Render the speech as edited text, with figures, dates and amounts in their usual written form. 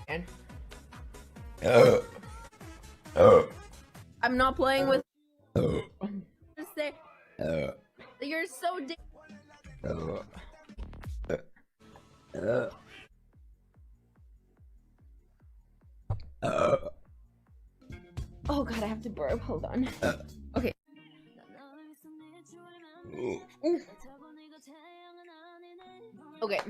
And I'm not playing with. Just say you're so. Oh god, I have to burp. Hold on. Okay. Okay.